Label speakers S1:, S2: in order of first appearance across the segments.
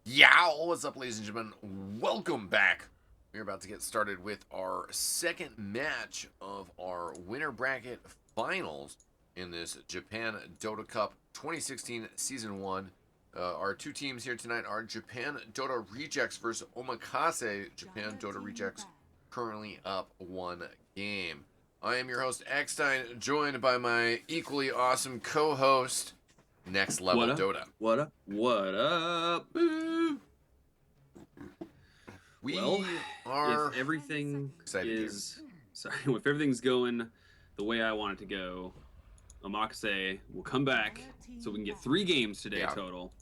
S1: Yeah, what's up, ladies and gentlemen? Welcome back. We're about to get started with our second match of our winner bracket finals in this Japan Dota Cup 2016 Season 1. Our two teams here tonight are Japan Dota Rejects versus Omakase. Japan Dota Rejects currently up one game. I am your host, eXtine, joined by my equally awesome co-host, NexLevel
S2: What up?
S1: Dota.
S2: What up? What up? Boo! Well,
S1: We
S2: if
S1: are
S2: everything
S1: excited here.
S2: is if everything's going the way I want it to go, Omakase will come back so we can get 3 games today
S1: Yeah.
S2: total.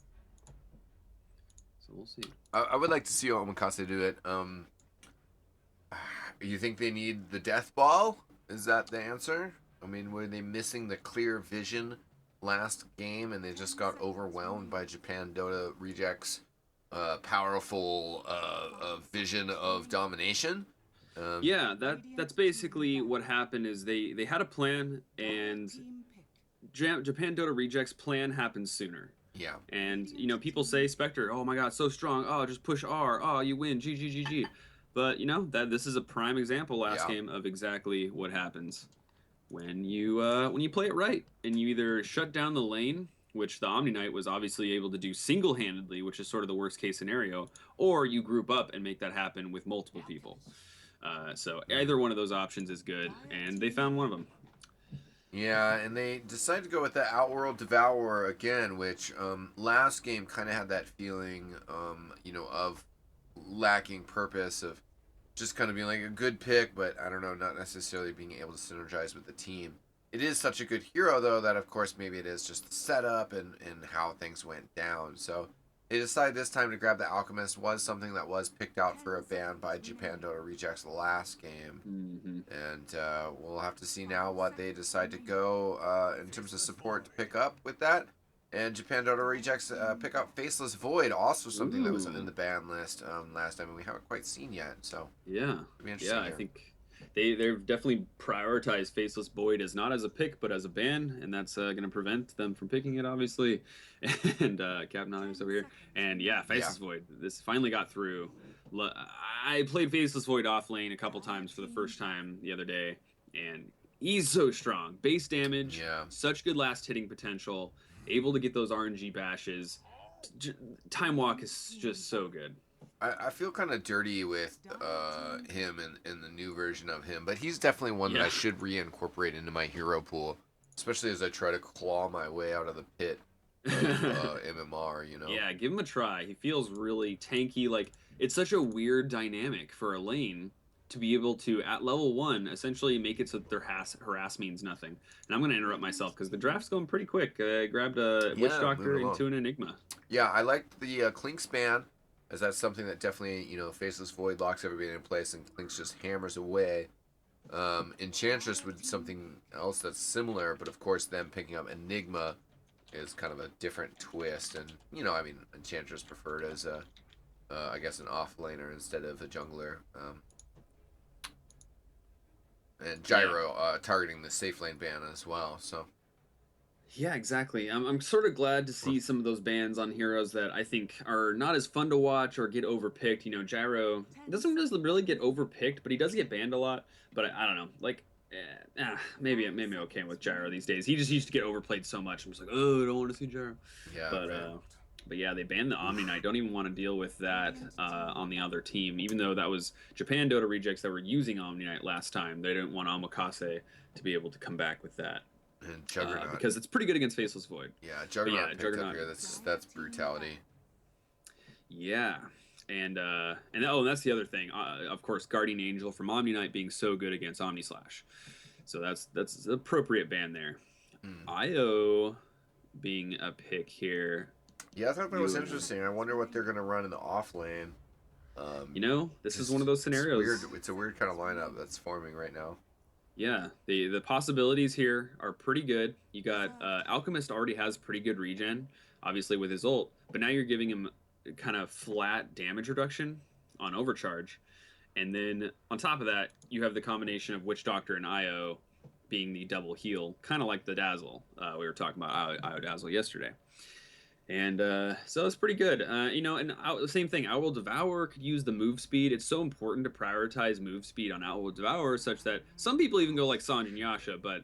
S2: So we'll see.
S1: I would like to see Omakase do it. You think they need the death ball? Is that the answer? I mean, were they missing the clear vision last game and they just got overwhelmed by Japan Dota Rejects' powerful vision of domination?
S2: Yeah, that's basically what happened. Is they had a plan, and Japan Dota Rejects plan happened sooner.
S1: Yeah.
S2: And people say Spectre, oh my god, so strong. Oh, just push R. Oh, you win. GG. But that this is a prime example last
S1: Yeah.
S2: game of exactly what happens when you play it right, and you either shut down the lane, which the Omni Knight was obviously able to do single-handedly, which is sort of the worst case scenario, or you group up and make that happen with multiple people. So either one of those options is good, and they found one of them.
S1: Yeah, and they decided to go with the Outworld Devourer again, which last game kind of had that feeling, of lacking purpose, of just kind of being like a good pick, but I don't know, not necessarily being able to synergize with the team. It is such a good hero, though, that of course maybe it is just the setup and how things went down. So they decided this time to grab the Alchemist. Was something that was picked out for a ban by Japan Dota Rejects last game.
S2: Mm-hmm.
S1: And we'll have to see now what they decide to go in terms of support to pick up with that. And Japan Dota Rejects pick up Faceless Void, also something that was in the ban list last time, and we haven't quite seen yet. So
S2: Yeah,
S1: it'll be interesting.
S2: I think they've definitely prioritized Faceless Void as not as a pick but as a ban, and that's going to prevent them from picking it, obviously. And Captain Anonymous over here, and yeah, Faceless Void. This finally got through. I played Faceless Void off lane a couple times for the first time the other day, and he's so strong. Base damage, such good last hitting potential, able to get those RNG bashes. Time walk is just so good.
S1: I feel kind of dirty with him in the new version of him, but he's definitely one that I should reincorporate into my hero pool, especially as I try to claw my way out of the pit of MMR.
S2: Yeah, give him a try. He feels really tanky. Like, it's such a weird dynamic for a lane to be able to, at level 1, essentially make it so that their harass means nothing. And I'm going to interrupt myself because the draft's going pretty quick. I grabbed a Witch Doctor into an Enigma.
S1: Yeah, I liked the Clink span, as that's something that definitely, Faceless Void locks everybody in place and Clink's just hammers away. Enchantress would something else that's similar, but of course them picking up Enigma is kind of a different twist. And, Enchantress preferred as I guess an off-laner instead of a jungler. And Gyro targeting the safe lane ban as well, so...
S2: Yeah, exactly. I'm sort of glad to see some of those bans on heroes that I think are not as fun to watch or get overpicked. Gyro doesn't really get overpicked, but he does get banned a lot. But I don't know. Like, maybe I'm okay with Gyro these days. He just used to get overplayed so much. I'm just like, oh, I don't want to see Gyro.
S1: Yeah,
S2: but yeah, they banned the Omni Knight. Don't even want to deal with that on the other team. Even though that was Japan Dota Rejects that were using Omni Knight last time, they didn't want Omakase to be able to come back with that.
S1: And Juggernaut.
S2: Because it's pretty good against Faceless Void.
S1: Yeah, Juggernaut picked up here. That's brutality.
S2: Yeah. And that's the other thing. Of course, Guardian Angel from Omni Knight being so good against Omni Slash. So that's appropriate ban there. Yyyaaooo being a pick here.
S1: Yeah, I thought that was interesting. I wonder what they're going to run in the off lane.
S2: This is one of those scenarios.
S1: It's a weird kind of lineup that's forming right now.
S2: Yeah, the possibilities here are pretty good. You got Alchemist already has pretty good regen, obviously with his ult, but now you're giving him kind of flat damage reduction on overcharge, and then on top of that, you have the combination of Witch Doctor and Yyyaaooo being the double heal, kind of like the Dazzle we were talking about Yyyaaooo Dazzle yesterday. And so it's pretty good. Same thing. Owl Devour could use the move speed. It's so important to prioritize move speed on Owl Devour, such that some people even go like Sanj and Yasha, but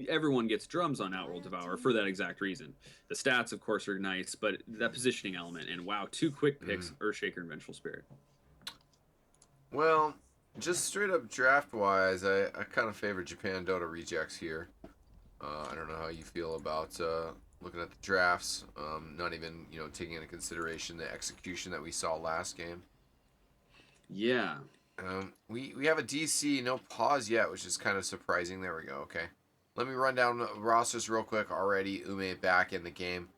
S2: everyone gets drums on Owl Devour for that exact reason. The stats, of course, are nice, but that positioning element, and wow, two quick picks,
S1: Mm.
S2: Earthshaker and Vengeful Spirit.
S1: Well, just straight up draft wise, I kind of favor JapanDotaRejects here. I don't know how you feel about looking at the drafts. Not even taking into consideration the execution that we saw last game.
S2: Yeah.
S1: We have a DC no pause yet, which is kind of surprising. There we go. Okay, let me run down the rosters real quick. Already Ume back in the game.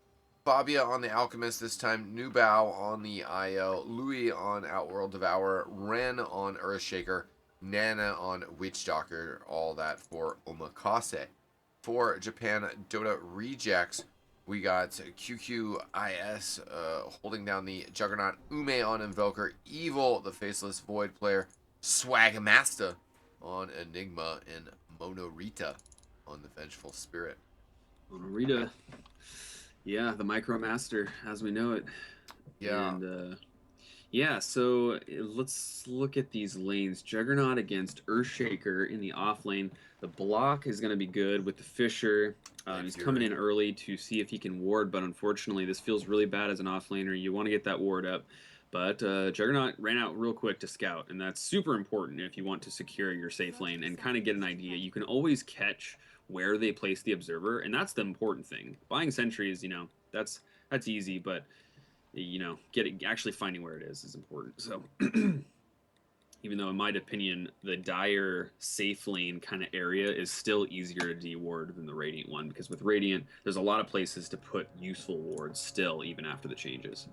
S1: Fabia on the Alchemist this time. Nubao on the IO. Louis on Outworld Devourer. Ren on Earthshaker. Nana on Witchdoctor. All that for Omakase. For Japan Dota Rejects, we got QQIS holding down the Juggernaut. Ume on Invoker. Evil, the Faceless Void player. Swagmaster on Enigma. And Monorita on the Vengeful Spirit.
S2: Monorita. Yeah, the Micromaster as we know it.
S1: Yeah.
S2: And yeah, so let's look at these lanes. Juggernaut against Earthshaker in the off lane. The block is going to be good with the Fisher. He's coming in early to see if he can ward, but unfortunately, this feels really bad as an off laner. You want to get that ward up. But Juggernaut ran out real quick to scout, and that's super important if you want to secure your safe lane and kind of get an idea. You can always catch where they place the observer, and that's the important thing. Buying sentries, that's easy, but getting actually finding where it is important. So even though in my opinion the dire safe lane kind of area is still easier to deward than the Radiant one, because with Radiant there's a lot of places to put useful wards still even after the changes.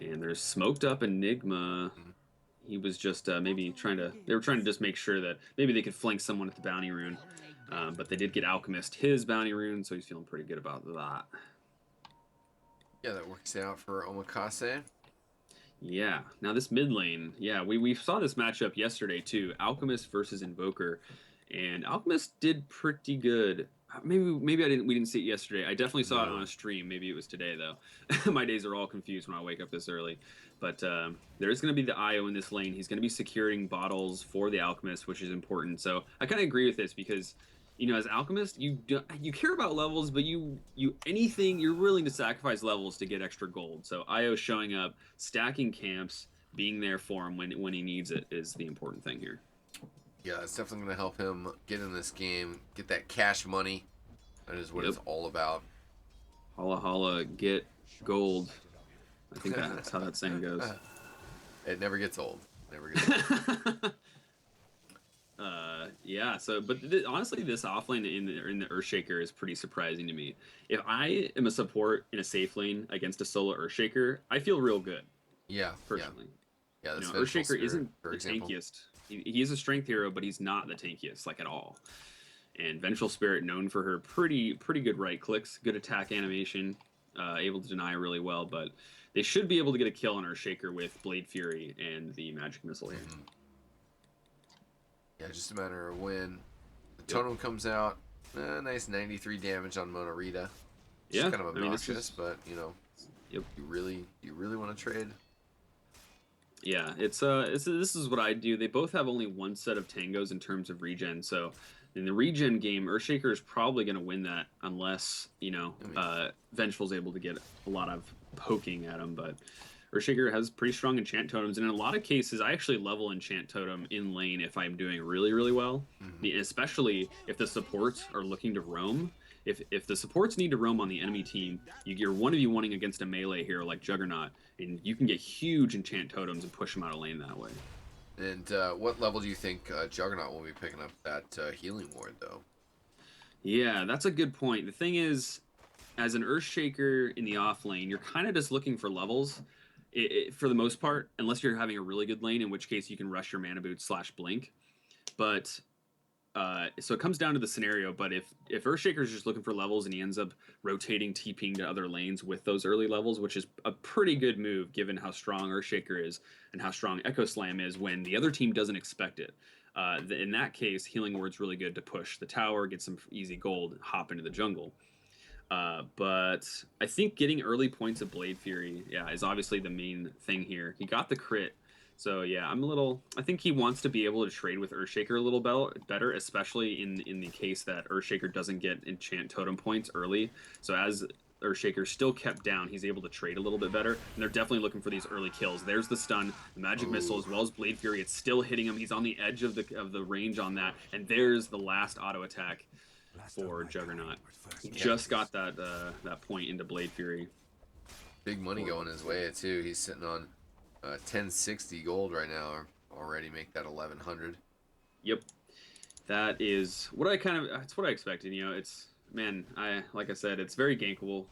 S2: And there's smoked up Enigma. He was just maybe they were trying to just make sure that maybe they could flank someone at the bounty rune, but they did get Alchemist his bounty rune, so he's feeling pretty good about that.
S1: Yeah, that works out for Omakase.
S2: Yeah. Now this mid lane, yeah, we saw this matchup yesterday too. Alchemist versus Invoker, and Alchemist did pretty good. Maybe we didn't see it yesterday. I definitely saw it on a stream. Maybe it was today though. My days are all confused when I wake up this early. But there is going to be the IO in this lane. He's going to be securing bottles for the Alchemist, which is important. So I kind of agree with this because as Alchemist, you care about levels, but you're willing to sacrifice levels to get extra gold. So IO showing up, stacking camps, being there for him when he needs it is the important thing here.
S1: Yeah, it's definitely going to help him get in this game, get that cash money. That is what it's all about.
S2: Holla holla, get gold. I think that's how that saying goes.
S1: It never gets old. Never gets old.
S2: Yeah. So, but honestly, this offlane in the Earthshaker is pretty surprising to me. If I am a support in a safe lane against a solo Earthshaker, I feel real good.
S1: Yeah.
S2: Personally.
S1: Yeah.
S2: Earthshaker isn't the tankiest. He is a strength hero, but he's not the tankiest like at all. And Vengeful Spirit, known for her pretty good right clicks, good attack animation, able to deny really well. But they should be able to get a kill on Earthshaker with Blade Fury and the Magic Missile here.
S1: Mm-hmm. Yeah, just a matter of when the totem comes out. Nice 93 damage on Monorita. It's kind of obnoxious, but
S2: Yep.
S1: You really want to trade?
S2: Yeah, this is what I do. They both have only one set of tangos in terms of regen, so in the regen game, Earthshaker is probably going to win that unless Vengeful's able to get a lot of poking at him. But Earthshaker has pretty strong enchant totems, and in a lot of cases, I actually level enchant totem in lane if I'm doing really well, especially if the supports are looking to roam. If the supports need to roam on the enemy team, you're one of you wanting against a melee hero like Juggernaut, and you can get huge enchant totems and push them out of lane that way.
S1: And what level do you think Juggernaut will be picking up that healing ward, though?
S2: Yeah, that's a good point. The thing is, as an Earthshaker in the off lane, you're kind of just looking for levels for the most part, unless you're having a really good lane, in which case you can rush your mana boot / blink. But so it comes down to the scenario. But if Earthshaker is just looking for levels and he ends up rotating TPing to other lanes with those early levels, which is a pretty good move given how strong Earthshaker is and how strong Echo Slam is when the other team doesn't expect it. In that case, Healing Word's really good to push the tower, get some easy gold, hop into the jungle. But I think getting early points of Blade Fury, yeah, is obviously the main thing here. He got the crit. So yeah, I think he wants to be able to trade with Earthshaker a little better, especially in the case that Earthshaker doesn't get enchant totem points early. So as Earthshaker still kept down, he's able to trade a little bit better. And they're definitely looking for these early kills. There's the stun, the magic missile,
S1: Ooh.
S2: as well as Blade Fury. It's still hitting him. He's on the edge of the range on that. And there's the last auto attack for Juggernaut. He
S1: Yeah.
S2: just got that point into Blade Fury.
S1: Big money going his way too. He's sitting on 1060 gold right now. Already make that 1100.
S2: Yep, that is what it's what I expected. You know, it's man, like I said, it's very gankable,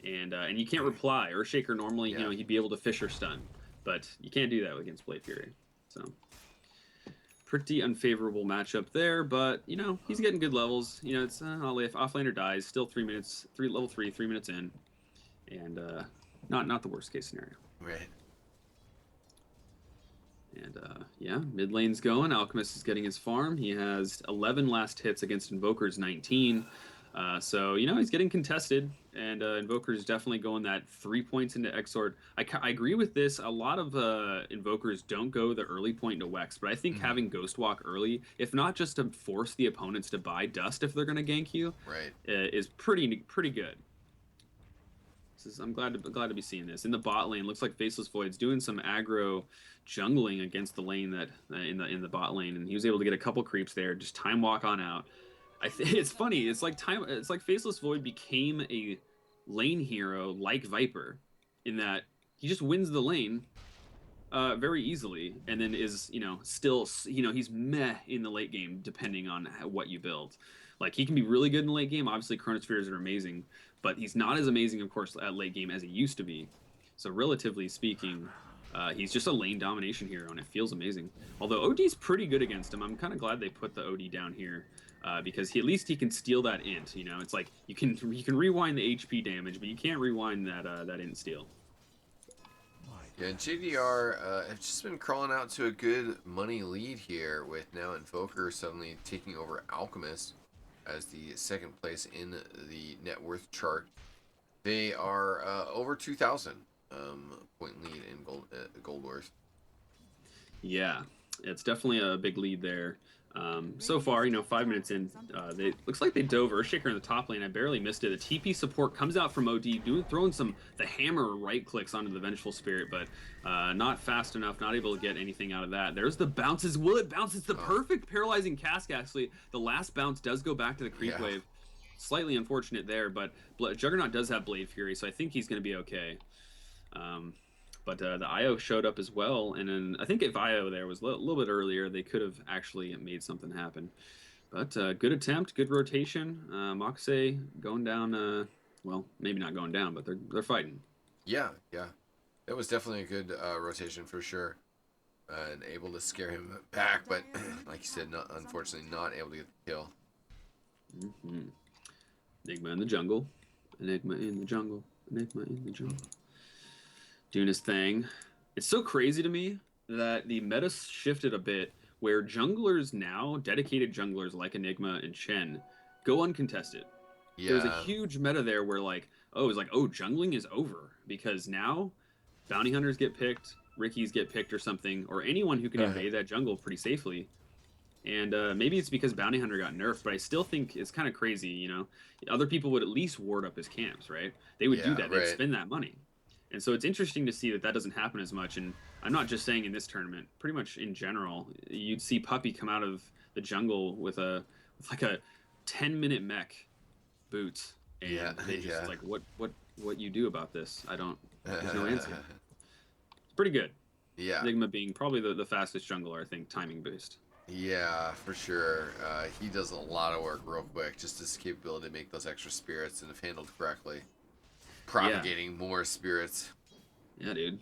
S2: and you can't reply. Earthshaker normally,
S1: Yeah.
S2: you know, he'd be able to fish or stun, but you can't do that against Blade Fury. So pretty unfavorable matchup there, but you know he's getting good levels. You know, it's offlaner dies, still 3 minutes, level 3, 3 minutes in, and not the worst case scenario.
S1: Right.
S2: And yeah, mid lane's going. Alchemist is getting his farm. He has 11 last hits against Invoker's 19. So, you know, he's getting contested. And Invoker's definitely going that 3 points into Exort. I agree with this. A lot of Invokers don't go the early point into Wex. But I think having Ghost Walk early, if not just to force the opponents to buy Dust if they're going to gank you,
S1: Right.
S2: Is pretty good. I'm glad to be seeing this in the bot lane. Looks like Faceless Void's doing some aggro jungling against the lane that in the bot lane, and he was able to get a couple creeps there. Just time walk on out. It's funny. It's like Faceless Void became a lane hero like Viper, in that he just wins the lane very easily, and then is still he's meh in the late game depending on what you build. Like he can be really good in the late game. Obviously, Chronospheres are amazing, but he's not as amazing, of course, at late game as he used to be. So relatively speaking, he's just a lane domination hero, and it feels amazing. Although OD's pretty good against him, I'm kind of glad they put the OD down here because at least he can steal that int. You know, it's like you can rewind the HP damage, but you can't rewind that int steal.
S1: Yeah, JDR have just been crawling out to a good money lead here, with now Invoker suddenly taking over Alchemist as the second place in the net worth chart. They are over 2,000 point lead in gold worth.
S2: Yeah, it's definitely a big lead there. So far, 5 minutes in, they looks like they dove Earthshaker in the top lane. I barely missed it. The TP support comes out from OD, throwing the hammer right clicks onto the Vengeful Spirit, but not fast enough, not able to get anything out of that. There's the bounces. Will it bounce? It's the perfect paralyzing cask, actually. The last bounce does go back to the creep wave. Slightly unfortunate there, but Juggernaut does have Blade Fury, so I think he's going to be okay. But the IO showed up as well, and then I think if IO there was a little bit earlier, they could have actually made something happen. But good attempt, good rotation. Omakase going down. Well, maybe not going down, but they're fighting.
S1: Yeah, that was definitely a good rotation for sure, and able to scare him back. But like you said, unfortunately not able to get the kill.
S2: Enigma in the jungle. Enigma in the jungle. Enigma in the jungle. Doing his thing. It's so crazy to me that the meta shifted a bit, where junglers now, dedicated junglers like Enigma and Chen, go uncontested.
S1: Yeah.
S2: There's a huge meta there where jungling is over, because now bounty hunters get picked, Rickies get picked or something, or anyone who can invade that jungle pretty safely. And maybe it's because Bounty Hunter got nerfed, but I still think it's kind of crazy, Other people would at least ward up his camps, right? They would do that. They'd spend that money. And so it's interesting to see that doesn't happen as much. And I'm not just saying in this tournament, pretty much in general, you'd see Puppey come out of the jungle with like a 10-minute mech boots. And they just like, what you do about this? There's no answer. It's pretty good.
S1: Yeah.
S2: Enigma being probably the fastest jungler, I think, timing based.
S1: Yeah, for sure. He does a lot of work real quick, just his capability to make those extra spirits, and if handled correctly, propagating more spirits.
S2: Yeah, dude.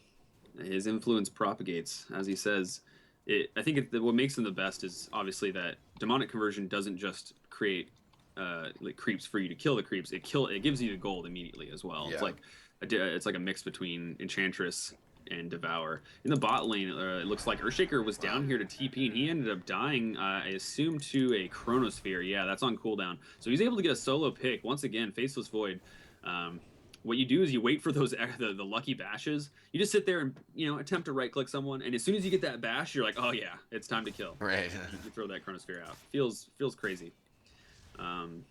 S2: His influence propagates, as he says. I think what makes him the best is obviously that demonic conversion doesn't just create creeps for you to kill the creeps. It gives you the gold immediately as well.
S1: Yeah.
S2: It's like a mix between Enchantress and devour. In the bot lane, it looks like Earthshaker was
S1: Wow.
S2: down here to TP, and he ended up dying, I assume, to a Chronosphere. Yeah, that's on cooldown. So he's able to get a solo pick. Once again, Faceless Void. Um, what you do is you wait for those the lucky bashes. You just sit there and attempt to right click someone, and as soon as you get that bash, you're like, oh yeah, it's time to kill.
S1: Right.
S2: You throw that Chronosphere out. Feels crazy. Um,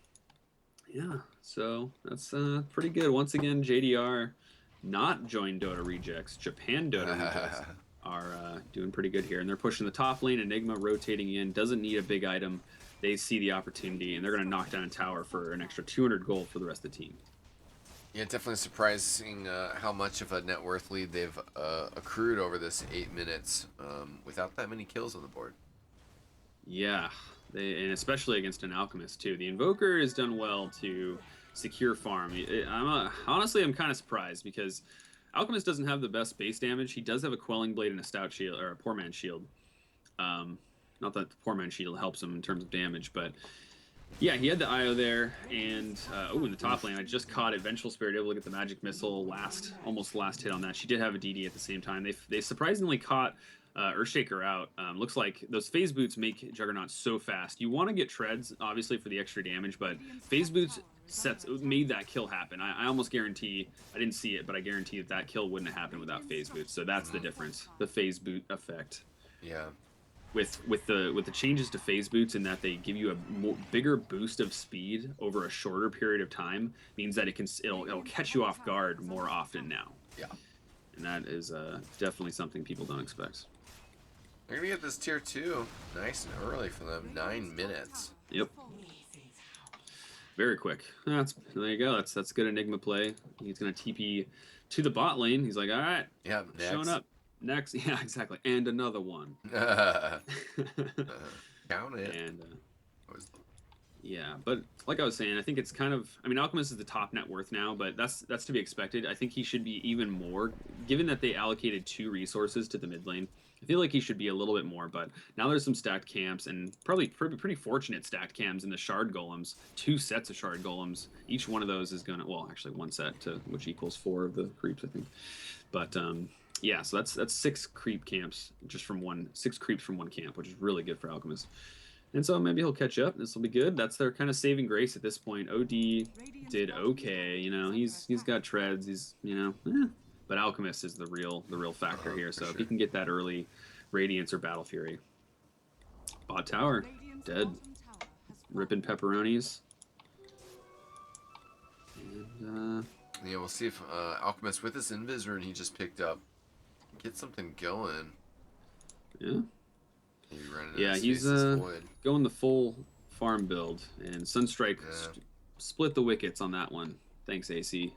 S2: yeah, so that's pretty good. Once again, JDR not joined Dota Rejects. JapanDota Rejects are doing pretty good here, and they're pushing the top lane. Enigma rotating in, doesn't need a big item. They see the opportunity, and they're going to knock down a tower for an extra 200 gold for the rest of the team.
S1: Yeah, definitely surprising how much of a net worth lead they've accrued over this 8 minutes without that many kills on the board.
S2: Yeah, and especially against an Alchemist too. The Invoker has done well to secure farm. Honestly, I'm kind of surprised because Alchemist doesn't have the best base damage. He does have a Quelling Blade and a Stout Shield, or a Poor Man's Shield. Not that the Poor Man's Shield helps him in terms of damage, but yeah, he had the IO there, and in the top lane, I just caught it. Vengeful Spirit able to get the Magic Missile almost last hit on that. She did have a DD at the same time. They surprisingly caught Earthshaker out. Looks like those Phase Boots make Juggernaut so fast. You want to get Treads, obviously, for the extra damage, but Phase Boots made that kill happen. I almost guarantee, I didn't see it, but I guarantee that kill wouldn't have happened without Phase Boots. So that's the difference, the Phase Boot effect.
S1: Yeah.
S2: With the changes to Phase Boots in that they give you a bigger boost of speed over a shorter period of time means that it'll catch you off guard more often now.
S1: Yeah.
S2: And that is definitely something people don't expect.
S1: They're gonna get this tier 2 nice and early for them. 9 minutes.
S2: Yep. Very quick. There you go. That's good Enigma play. He's gonna TP to the bot lane. He's like, all right,
S1: Yeah, next.
S2: showing up. Next, yeah, exactly, and another one.
S1: Count it.
S2: And yeah, but like I was saying, I think it's kind of. I mean, Alchemist is the top net worth now, but that's to be expected. I think he should be even more, given that they allocated 2 resources to the mid lane. I feel like he should be a little bit more, but now there's some stacked camps and probably pretty fortunate stacked camps in the Shard Golems. 2 sets of Shard Golems. Each one of those is gonna, well, actually 1 set which equals 4 of the creeps, I think. But yeah, so that's 6 creep camps just from 6 creeps from 1 camp, which is really good for Alchemist. And so maybe he'll catch up. This will be good. That's their kind of saving grace at this point. OD did okay. He's got treads. He's but Alchemist is the real factor here. So if he can get that early Radiance or Battle Fury. Bot tower dead. Ripping pepperonis. And
S1: yeah, we'll see if Alchemist with this Invis rune he just picked up get something going.
S2: Yeah.
S1: Yeah,
S2: he's going the full farm build, and Sunstrike split the wickets on that one. Thanks, AC.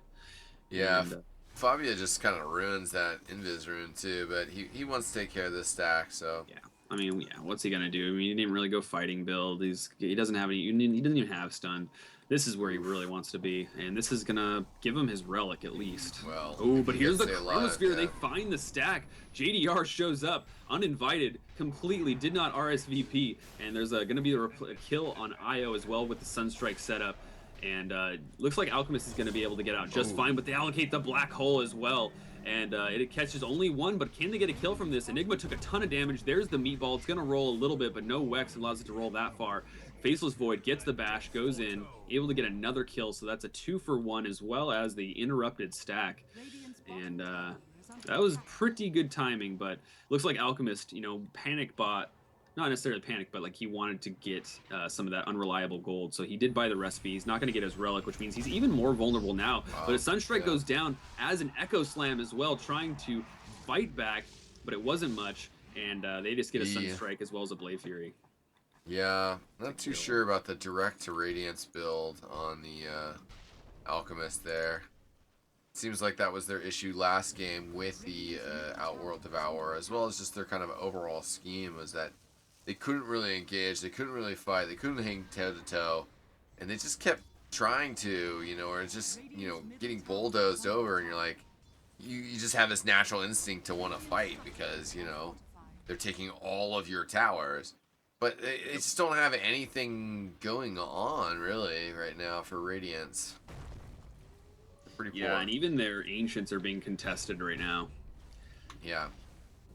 S1: Yeah, and, Fabia just kind of ruins that Invis rune too, but he wants to take care of this stack, so.
S2: Yeah, I mean, yeah, what's he gonna do? I mean, he didn't really go fighting build. He doesn't have any. He doesn't even have stun. This is where he really wants to be, and this is gonna give him his relic at least.
S1: Well,
S2: but here's the Chronosphere. Yeah. They find the stack. JDR shows up uninvited, completely did not RSVP, and there's gonna be a kill on IO as well with the Sunstrike setup, and looks like Alchemist is gonna be able to get out just fine. But they allocate the black hole as well. And it catches only 1, but can they get a kill from this? Enigma took a ton of damage. There's the meatball. It's going to roll a little bit, but no Wex allows it to roll that far. Faceless Void gets the bash, goes in, able to get another kill. So that's a 2-for-1 as well as the interrupted stack. And that was pretty good timing, but looks like Alchemist, panic bot. Not necessarily panic, but like he wanted to get some of that unreliable gold. So he did buy the recipe. He's not going to get his relic, which means he's even more vulnerable now. But his Sunstrike goes down as an Echo Slam as well, trying to fight back, but it wasn't much. And they just get a Sunstrike as well as a Blade Fury.
S1: Yeah, not too sure about the direct to Radiance build on the Alchemist there. Seems like that was their issue last game with the Outworld Devourer, as well as just their kind of overall scheme was that they couldn't really engage, they couldn't really fight, they couldn't hang toe-to-toe, and they just kept trying to, or just, getting bulldozed over, and you're like, you just have this natural instinct to want to fight because, they're taking all of your towers. But they just don't have anything going on, really, right now for Radiance. They're pretty poor.
S2: Yeah, and even their Ancients are being contested right now.
S1: Yeah.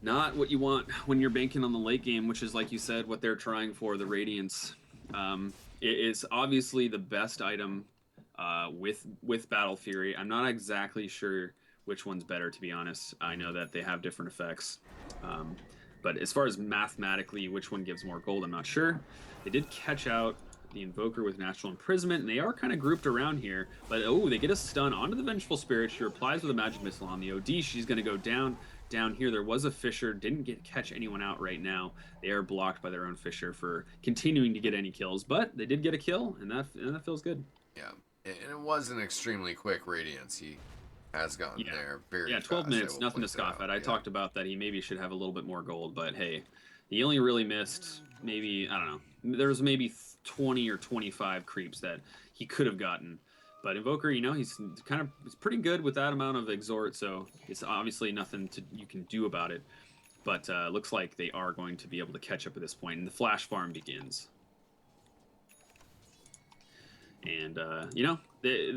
S2: Not what you want when you're banking on the late game, which is, like you said, what they're trying for, the Radiance. It is obviously the best item with Battle Fury. I'm not exactly sure which one's better, to be honest. I know that they have different effects. Um, but as far as mathematically which one gives more gold, I'm not sure. They did catch out the Invoker with Natural Imprisonment, and they are kind of grouped around here. But, oh, they get a stun onto the Vengeful Spirit. She replies with a Magic Missile on the OD. She's going to go down. Down here, there was a Fissure. Didn't catch anyone out right now. They are blocked by their own Fissure for continuing to get any kills. But they did get a kill, and that feels good.
S1: Yeah. And it was an extremely quick Radiance. He has gotten there very fast.
S2: 12 minutes, nothing to scoff at. I talked about that he maybe should have a little bit more gold, but hey, he only really missed maybe, I don't know, there was maybe 20 or 25 creeps that he could have gotten. But Invoker, he's pretty good with that amount of Exhort, so it's obviously nothing you can do about it. But looks like they are going to be able to catch up at this point, and the Flash Farm begins. And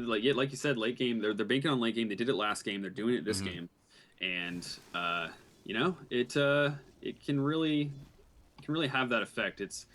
S2: like you said, late game. They're banking on late game. They did it last game. They're doing it this game, and it can really have that effect. It's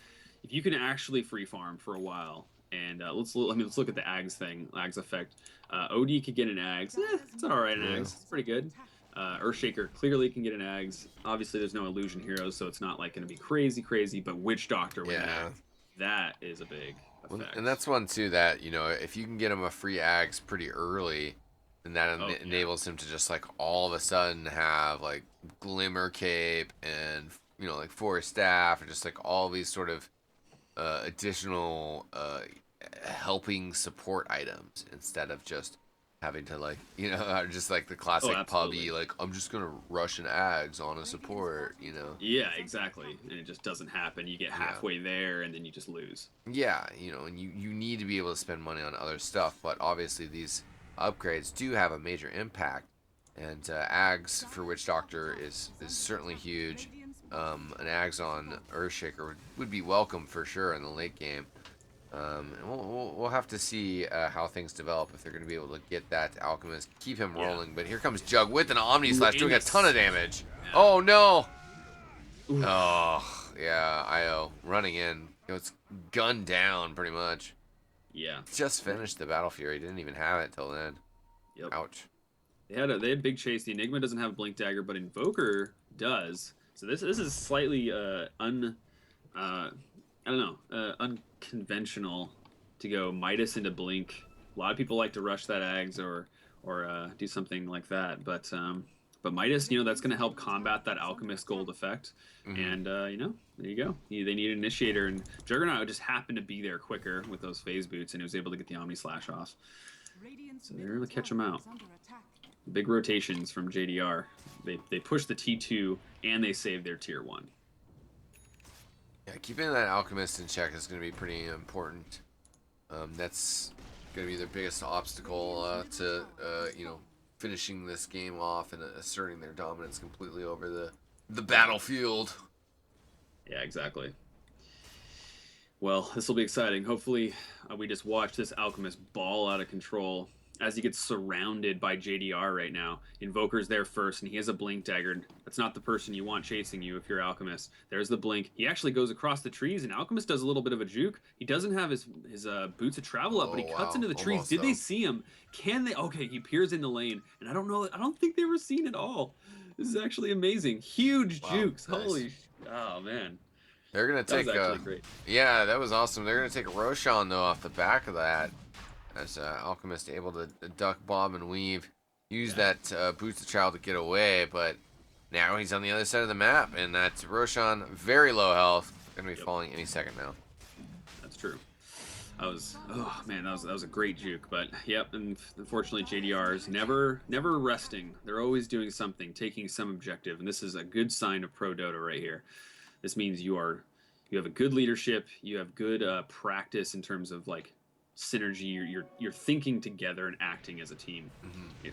S2: if you can actually free farm for a while. And let's look at the Ags thing. Ags effect. OD could get an Ags. It's all right. An Ags. It's pretty good. Earthshaker clearly can get an Ags. Obviously, there's no illusion heroes, so it's not like going to be crazy. But Witch Doctor with an Ags, that is a big effect.
S1: And that's one too that if you can get him a free Ags pretty early, then that enables him to just like all of a sudden have like Glimmer Cape and like Forest Staff, or just like all these sort of additional helping support items, instead of just having to like just like the classic pubby, like I'm just gonna rush an Ags on a support.
S2: Yeah, exactly. And it just doesn't happen. You get halfway there and then you just lose.
S1: Yeah, and you need to be able to spend money on other stuff, but obviously these upgrades do have a major impact, and Ags for Witch Doctor is certainly huge. An Ags on Earthshaker would be welcome for sure in the late game. And we'll have to see how things develop, if they're going to be able to get that Alchemist, keep him rolling. But here comes Jug with an Omni Slash, doing a ton of damage. Yeah. Oh no! Ooh. Oh yeah, IO running in. It's gunned down pretty much.
S2: Yeah.
S1: Just finished the Battle Fury. Didn't even have it till then.
S2: Yep.
S1: Ouch.
S2: They had big chase. The Enigma doesn't have Blink Dagger, but Invoker does. So this is slightly unconventional to go Midas into Blink. A lot of people like to rush that Ags or do something like that, but Midas, that's going to help combat that Alchemist gold effect. And there you go. They need an Initiator, and Juggernaut just happened to be there quicker with those phase boots, and he was able to get the Omni Slash off. So they're going to catch him out. Big rotations from JDR. They push the T2 and they save their tier 1.
S1: Yeah, keeping that Alchemist in check is going to be pretty important. That's going to be their biggest obstacle to finishing this game off and asserting their dominance completely over the battlefield.
S2: Yeah, exactly. Well, this will be exciting. Hopefully, we just watch this Alchemist ball out of control as he gets surrounded by JDR right now. Invoker's there first, and he has a Blink Dagger. That's not the person you want chasing you if you're Alchemist. There's the Blink. He actually goes across the trees, and Alchemist does a little bit of a juke. He doesn't have his boots of travel up, but he cuts into the trees. Did they see him? Can they? Okay, he peers in the lane, and I don't know. I don't think they were seen at all. This is actually amazing. Huge jukes. Nice. Holy, oh man.
S1: They're gonna take.
S2: That was actually great.
S1: Yeah, that was awesome. They're gonna take Roshan though off the back of that. As Alchemist able to duck, bob, and weave, use that Boots of Child to get away, but now he's on the other side of the map, and that's Roshan, very low health, gonna be falling any second now.
S2: That's true. That was a great juke, but yep. And unfortunately, JDR's never resting. They're always doing something, taking some objective, and this is a good sign of pro Dota right here. This means you have a good leadership, you have good practice in terms of like synergy, you're thinking together and acting as a team.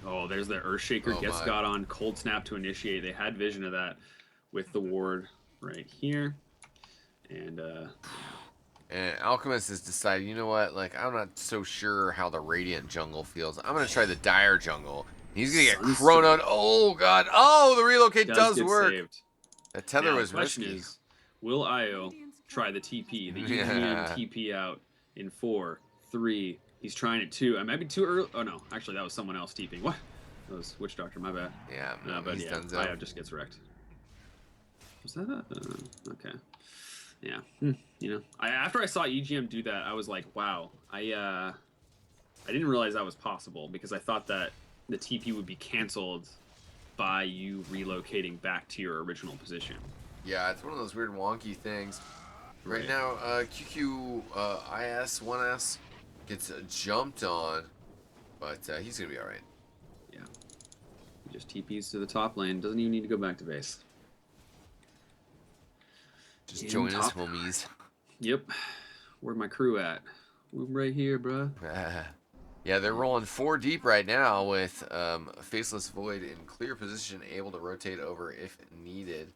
S2: Oh, there's the Earthshaker, gets got on Cold Snap to initiate. They had vision of that with the ward right here. And
S1: Alchemist has decided, you know what, like I'm not so sure how the Radiant jungle feels. I'm gonna try the Dire jungle. He's gonna get
S2: Sunset
S1: chronoed. Oh god. Oh, the relocate does
S2: get
S1: work.
S2: saved.
S1: The tether
S2: Now,
S1: was
S2: the question
S1: risky.
S2: is, will Io try the TP, the EGM TP out in 4, 3? He's trying it 2. I might be too early. Oh no, actually that was someone else TPing. What? That was Witch Doctor. My bad.
S1: Yeah, no,
S2: But
S1: he's
S2: yeah,
S1: done so.
S2: Io just gets wrecked. Was that okay? Yeah. You know, after I saw EGM do that, I was like, wow. I didn't realize that was possible because I thought that the TP would be canceled by you relocating back to your original position.
S1: Yeah, it's one of those weird wonky things. Right now, QQ IS1S gets jumped on, but he's gonna be all right.
S2: Yeah, he just TPs to the top lane. Doesn't even need to go back to base.
S1: Just join us, homies.
S2: Yep. Where's my crew at? We're right here, bruh.
S1: Yeah, they're rolling 4 deep right now with Faceless Void in clear position, able to rotate over if needed.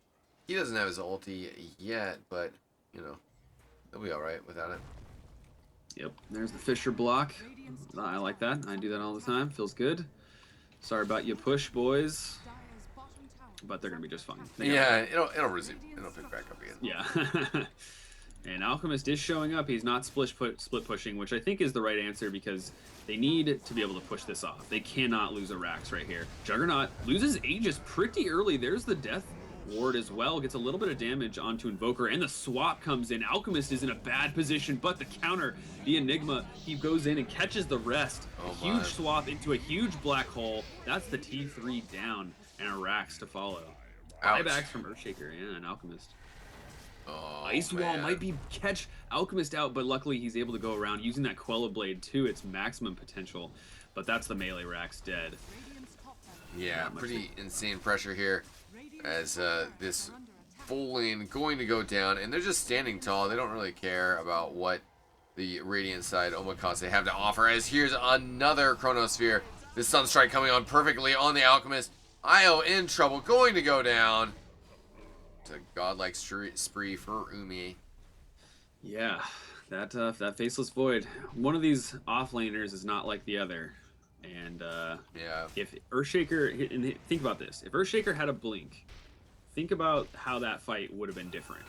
S1: He doesn't have his ulti yet, but, you know, he'll be alright without it.
S2: Yep, there's the Fisher block. I like that. I do that all the time. Feels good. Sorry about your push, boys. But they're going to be just fine.
S1: Yeah, it'll resume. It'll pick back up again.
S2: Yeah. And Alchemist is showing up. He's not split pushing, which I think is the right answer because they need to be able to push this off. They cannot lose a Rax right here. Juggernaut loses Aegis pretty early. There's the Death Ward as well. Gets a little bit of damage onto Invoker, and the swap comes in. Alchemist is in a bad position, but the counter, the Enigma, he goes in and catches the rest. A huge swap into a huge black hole. That's the T3 down, and a Rax to follow. Buybacks from Earthshaker, yeah, and Alchemist.
S1: Oh,
S2: Ice Wall might be catch Alchemist out, but luckily he's able to go around using that Quella Blade to its maximum potential. But that's the melee Rax dead.
S1: Yeah, pretty insane pressure here as this full lane going to go down, and they're just standing tall. They don't really care about what the Radiant side Omakase have to offer, as here's another Chronosphere. This Sunstrike coming on perfectly on the Alchemist. Io in trouble, going to go down. It's a godlike spree for Umi.
S2: Yeah, that Faceless Void. One of these offlaners is not like the other. And
S1: yeah,
S2: if Earthshaker, and think about this, if Earthshaker had a blink, think about how that fight would have been different.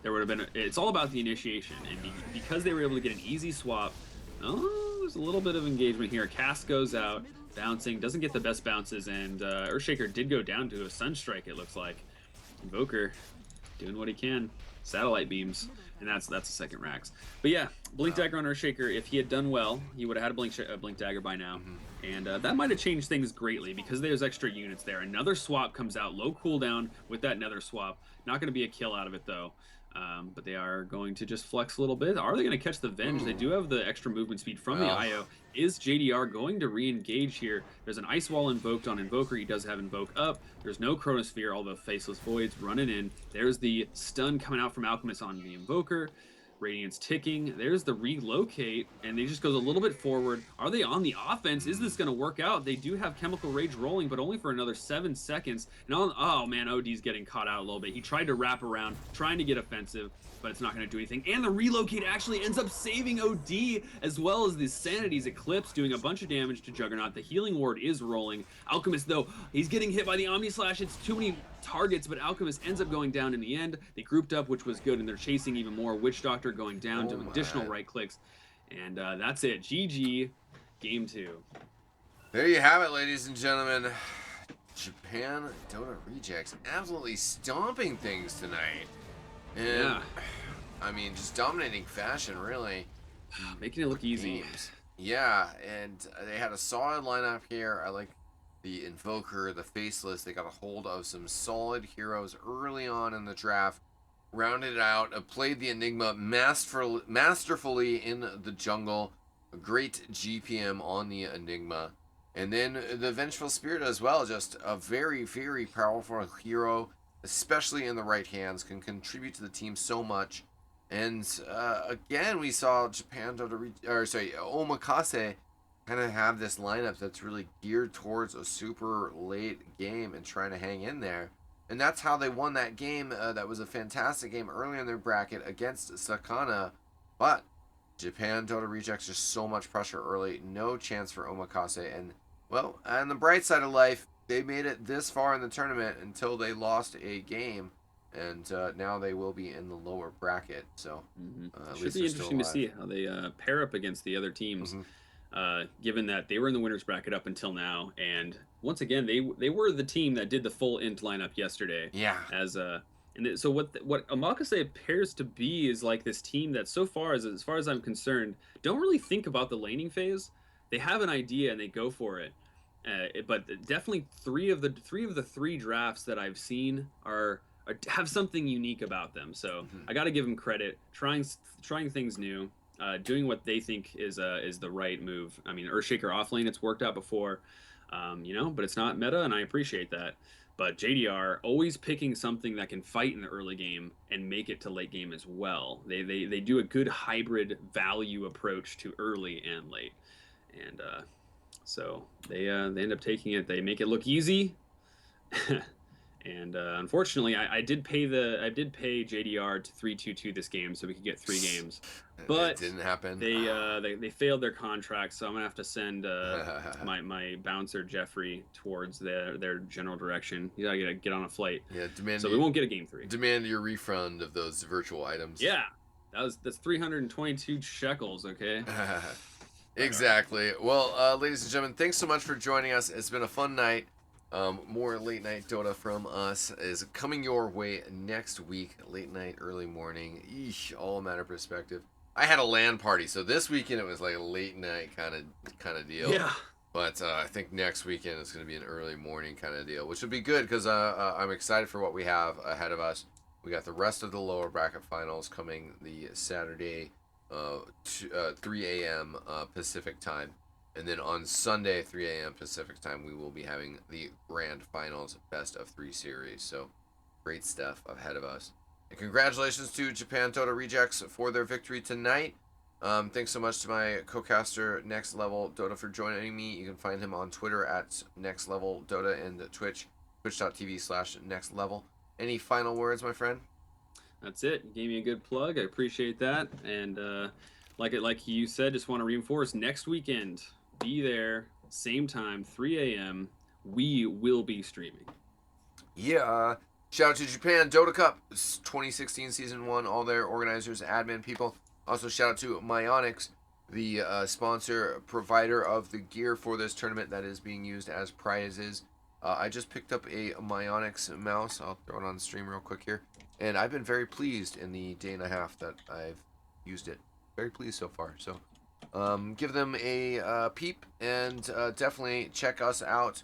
S2: There would have been, it's all about the initiation, and because they were able to get an easy swap, there's a little bit of engagement here. Cast goes out, bouncing, doesn't get the best bounces, and Earthshaker did go down to a Sunstrike, it looks like. Invoker doing what he can. Satellite beams, and that's a second Rax. But yeah, Blink Dagger on Earthshaker, if he had done well, he would have had a Blink Dagger by now. And that might have changed things greatly because there's extra units there. Another swap comes out, low cooldown with that nether swap. Not going to be a kill out of it though. But they are going to just flex a little bit. Are they going to catch the Venge? They do have the extra movement speed from the IO. Is JDR going to re-engage here? There's an Ice Wall invoked on Invoker. He does have Invoke up. There's no Chronosphere, although Faceless Void's running in. There's the stun coming out from Alchemist on the Invoker. Radiant's ticking. There's the relocate, and they just goes a little bit forward. Are they on the offense? Is this going to work out? They do have Chemical Rage rolling, but only for another 7 seconds. And oh man, OD's getting caught out a little bit. He tried to wrap around, trying to get offensive, but it's not going to do anything. And the relocate actually ends up saving OD, as well as the Sanity's Eclipse, doing a bunch of damage to Juggernaut. The Healing Ward is rolling. Alchemist, though, he's getting hit by the Omni Slash. It's too many targets, but Alchemist ends up going down in the end. They grouped up, which was good, and they're chasing even more. Witch Doctor going down to additional right clicks. And that's it. GG, game 2.
S1: There you have it, ladies and gentlemen. JapanDotaRejects absolutely stomping things tonight. And,
S2: yeah.
S1: I mean, just dominating fashion, really.
S2: Making it look easy.
S1: Yeah, and they had a solid lineup here. I like the Invoker, the Faceless. They got a hold of some solid heroes early on in the draft. Rounded it out, played the Enigma masterfully in the jungle. A great GPM on the Enigma. And then the Vengeful Spirit as well. Just a very, very powerful hero, especially in the right hands. Can contribute to the team so much. And again, we saw Omakase kind of have this lineup that's really geared towards a super late game and trying to hang in there. And that's how they won that game. That was a fantastic game early in their bracket against Sakana. But JapanDotaRejects just so much pressure early. No chance for Omakase. And Well, on the bright side of life, they made it this far in the tournament until they lost a game, and now they will be in the lower bracket. So at
S2: Should
S1: least
S2: be
S1: they're still
S2: interesting to
S1: alive.
S2: see how they pair up against the other teams,
S1: Hmm.
S2: given that they were in the winners bracket up until now, and once again they were the team that did the full int lineup yesterday.
S1: Yeah.
S2: As so what Omakase appears to be is like this team that so far as far as I'm concerned don't really think about the laning phase. They have an idea and they go for it. But definitely three drafts that I've seen are have something unique about them. So
S1: Hmm.
S2: I got to give them credit, trying things new, doing what they think is the right move. I mean, Earthshaker off lane, it's worked out before, but it's not meta, and I appreciate that. But JDR always picking something that can fight in the early game and make it to late game as well. They do a good hybrid value approach to early and late, and so they end up taking it. They make it look easy. And unfortunately, I did pay JDR to 3-2-2 this game so we could get 3 games,
S1: It
S2: but
S1: didn't happen.
S2: they failed their contract, so I'm gonna have to send my bouncer Jeffrey towards their general direction. You gotta get on a flight,
S1: Yeah,
S2: so we won't get a game 3.
S1: demand your refund of those virtual items.
S2: Yeah, that's 322 shekels. Okay.
S1: Exactly. Well, ladies and gentlemen, thanks so much for joining us. It's been a fun night. More late night Dota from us is coming your way next week. Late night, early morning. Eesh, all a matter of perspective. I had a LAN party, so this weekend it was like a late night kind of deal.
S2: Yeah.
S1: But I think next weekend it's going to be an early morning kind of deal, which would be good because I'm excited for what we have ahead of us. We got the rest of the lower bracket finals coming the Saturday, 3 a.m. Pacific time. And then on Sunday, 3 a.m. Pacific time, we will be having the grand finals best of 3 series. So great stuff ahead of us. And congratulations to JapanDotaRejects for their victory tonight. Thanks so much to my co-caster NexLevel Dota for joining me. You can find him on Twitter at NexLevel Dota and Twitch, twitch.tv/NexLevel. Any final words, my friend?
S2: That's it. You gave me a good plug. I appreciate that. And like you said, just want to reinforce next weekend. Be there, same time, 3 a.m. We will be streaming.
S1: Yeah. Shout out to Japan Dota Cup 2016 Season 1, all their organizers, admin people. Also, shout out to Myonix, the sponsor, provider of the gear for this tournament that is being used as prizes. I just picked up a Myonix mouse. I'll throw it on the stream real quick here. And I've been very pleased in the day and a half that I've used it. Very pleased so far. So give them a peep and definitely check us out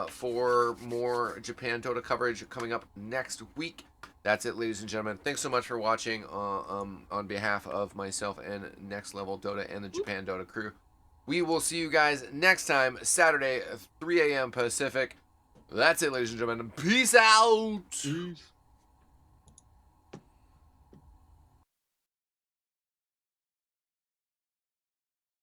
S1: for more Japan Dota coverage coming up next week. That's it, ladies and gentlemen. Thanks so much for watching on behalf of myself and NexLevel Dota and the Japan Dota crew. We will see you guys next time, Saturday, 3 a.m. Pacific. That's it, ladies and gentlemen. Peace out.
S2: Peace.